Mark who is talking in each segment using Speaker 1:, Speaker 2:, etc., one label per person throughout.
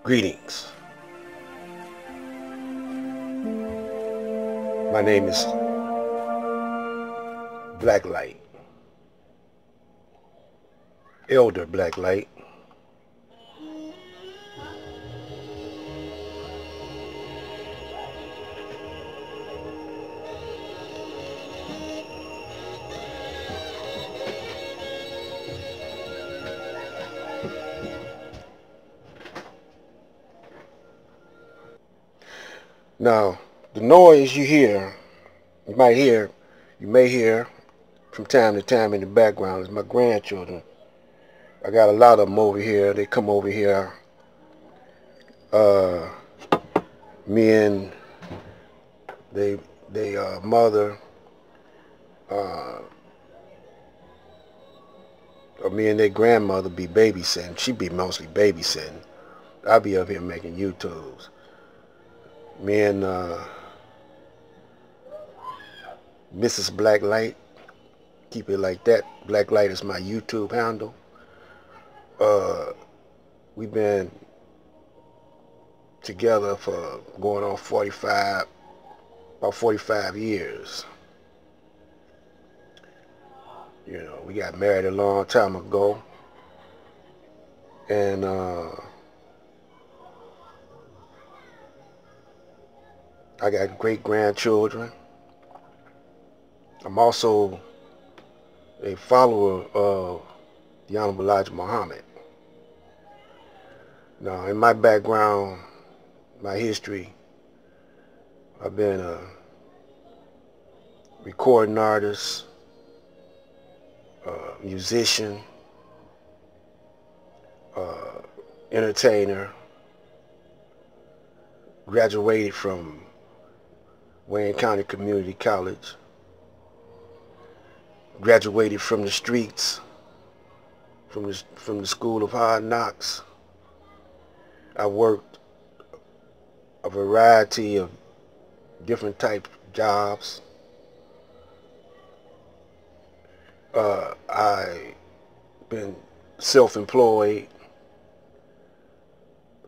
Speaker 1: Greetings. My name is Black Light, Elder Black Light. Now, the noise you may hear from time to time in the background is my grandchildren. I got a lot of them over here. They come over here. Me and they mother, or me and their grandmother be babysitting. She be mostly babysitting. I be up here making YouTubes. Me and Mrs. Black Light, keep it like that. Black Light is my YouTube handle. We've been together for going on about 45 years. You know, we got married a long time ago, and I got great-grandchildren. I'm also a follower of the Honorable Elijah Muhammad. Now, in my background, my history, I've been a recording artist, musician, entertainer, graduated from Wayne County Community College, graduated from the streets, from the School of Hard Knocks. I worked a variety of different type jobs. I been self-employed.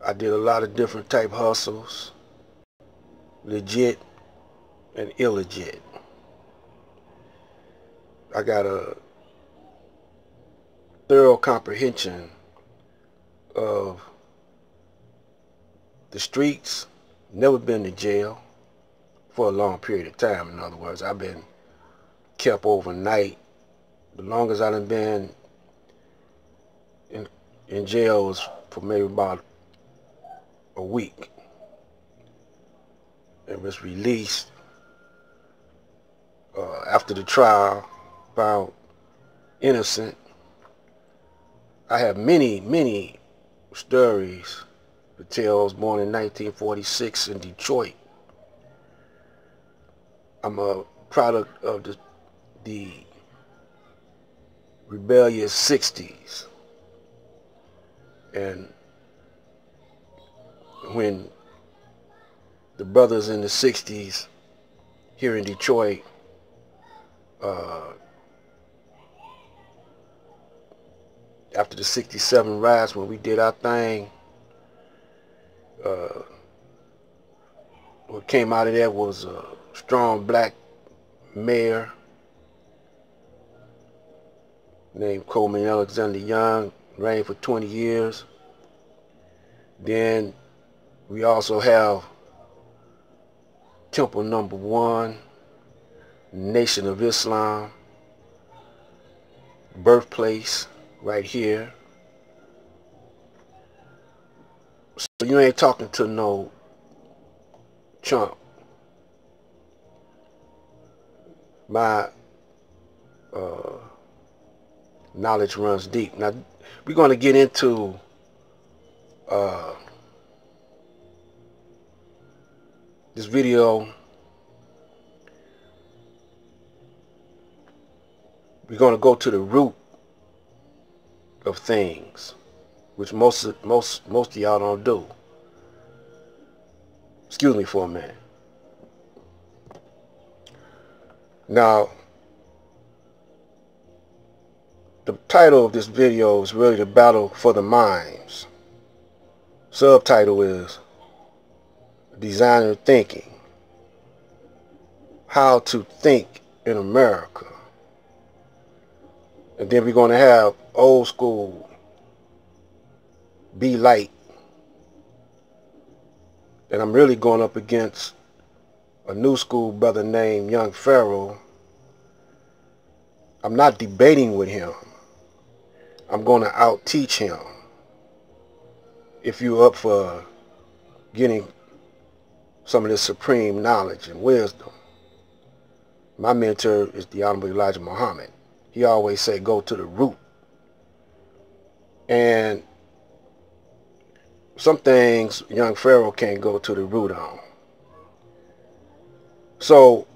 Speaker 1: I did a lot of different type hustles, legit and illegit. I got a thorough comprehension of the streets. Never been to jail for a long period of time. In other words, I've been kept overnight. The longest I done been in jail was for maybe about a week. And was released after the trial, found innocent. I have many stories to tell. I was born in 1946 in Detroit. I'm a product of the rebellious 60s. And when the brothers in the 60s here in Detroit after the 67 riots, when we did our thing, what came out of that was a strong black mayor named Coleman Alexander Young, reigned for 20 years. Then we also have Temple Number 1, Nation of Islam, birthplace right here. So you ain't talking to no chump. My knowledge runs deep. Now we're going to get into this video. We're going to go to the root of things, which most of y'all don't do. Excuse me for a minute. Now, the title of this video is really the battle for the minds. Subtitle is Designer Thinking. How to Think in America. And then we're going to have Old School, Be Light. And I'm really going up against a new school brother named young Pharaoh. I'm not debating with him. I'm going to out-teach him. If you're up for getting some of this supreme knowledge and wisdom. My mentor is the Honorable Elijah Muhammad. He always say, go to the root. And some things young Pharaoh can't go to the root on. So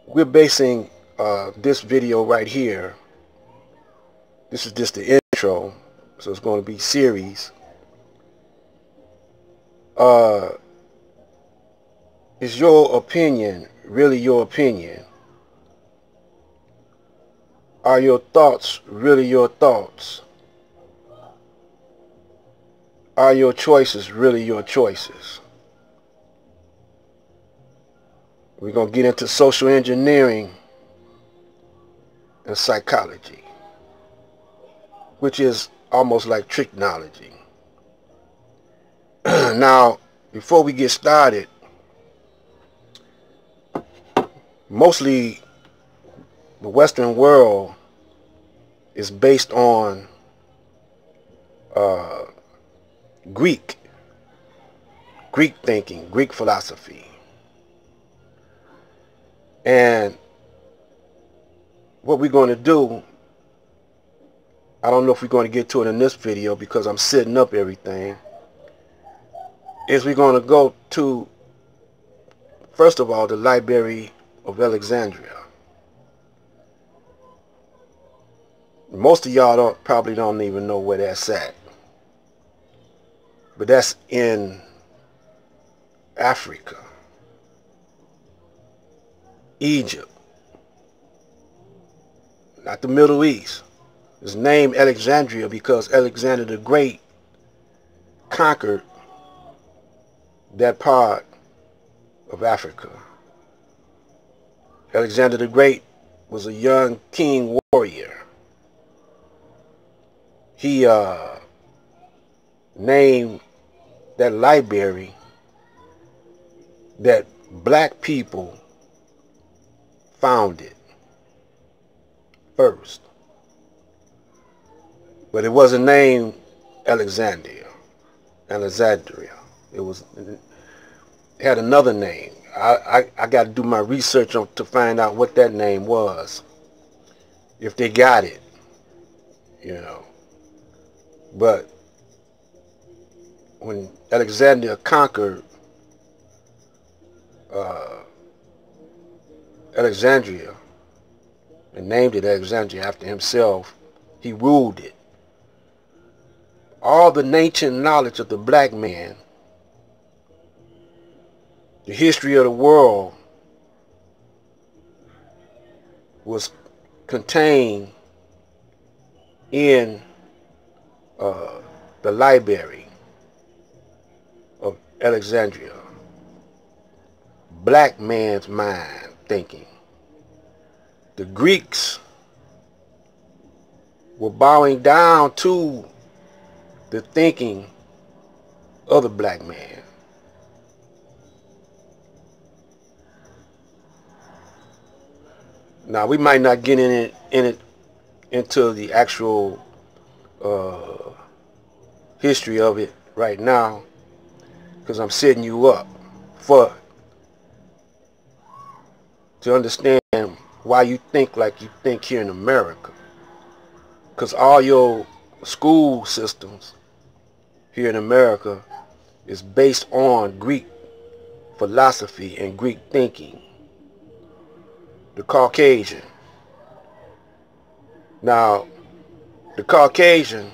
Speaker 1: we're basing this video right here. This is just the intro, so it's going to be series. Is your opinion really your opinion? Are your thoughts really your thoughts? Are your choices really your choices? We're going to get into social engineering and psychology, which is almost like tricknology. Now, before we get started, mostly the Western world is based on Greek thinking, Greek philosophy. And what we're going to do, I don't know if we're going to get to it in this video because I'm setting up everything, is we're going to go to, first of all, the Library of Alexandria. Most of y'all probably don't even know where that's at. But that's in Africa, Egypt, not the Middle East. It's named Alexandria because Alexander the Great conquered that part of Africa. Alexander the Great was a young king warrior. He named that library that black people founded first. But it wasn't named Alexandria. It had another name. I got to do my research to find out what that name was, if they got it, you know. But when Alexander conquered Alexandria and named it Alexandria after himself, he ruled it. All the ancient knowledge of the black man, the history of the world, was contained in the Library of Alexandria. Black man's mind thinking. The Greeks were bowing down to the thinking of the black man. Now we might not get into the actual history of it right now, because I'm setting you up to understand why you think like you think here in America. Because all your school systems here in America is based on Greek philosophy and Greek thinking. The Caucasian. Now, the Caucasian,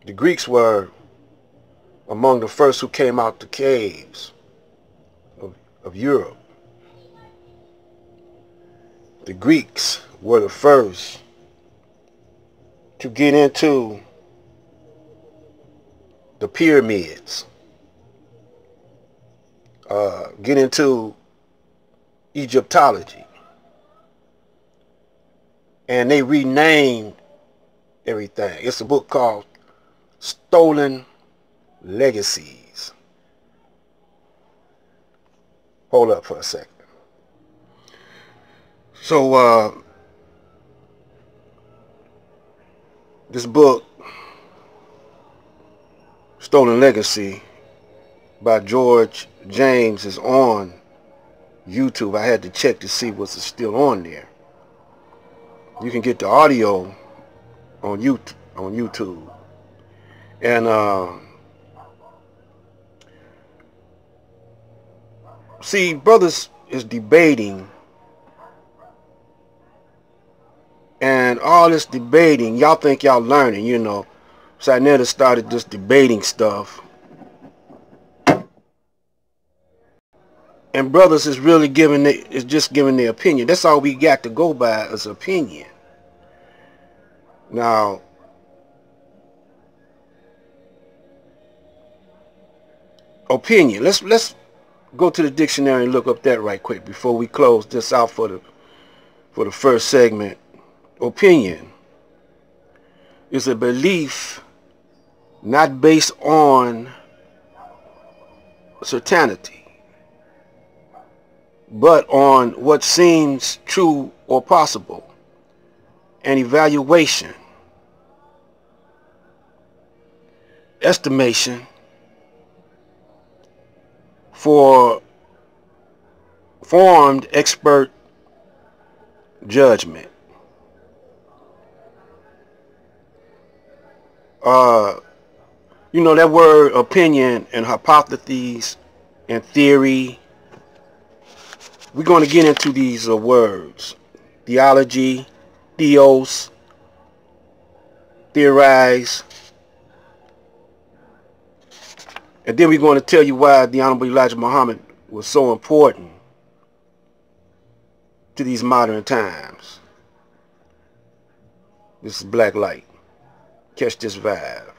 Speaker 1: the Greeks were among the first who came out the caves of Europe. The Greeks were the first to get into the pyramids, get into Egyptology, and they renamed everything. It's a book called Stolen Legacies. Hold up for a second. So this book, Stolen Legacy by George James, is on YouTube. I had to check to see what's still on there. You can get the audio on YouTube. And see, brothers is debating, and all this debating, y'all think y'all learning, you know. So I never started this debating stuff. And brothers is really just giving their opinion. That's all we got to go by is opinion. Now, opinion. Let's go to the dictionary and look up that right quick before we close this out for the first segment. Opinion is a belief not based on certainty, but on what seems true or possible. An evaluation, estimation for formed expert judgment. You know that word opinion and hypotheses and theory. We're going to get into these words. Theology, theos, theorize. And then we're going to tell you why the Honorable Elijah Muhammad was so important to these modern times. This is Black Light. Catch this vibe.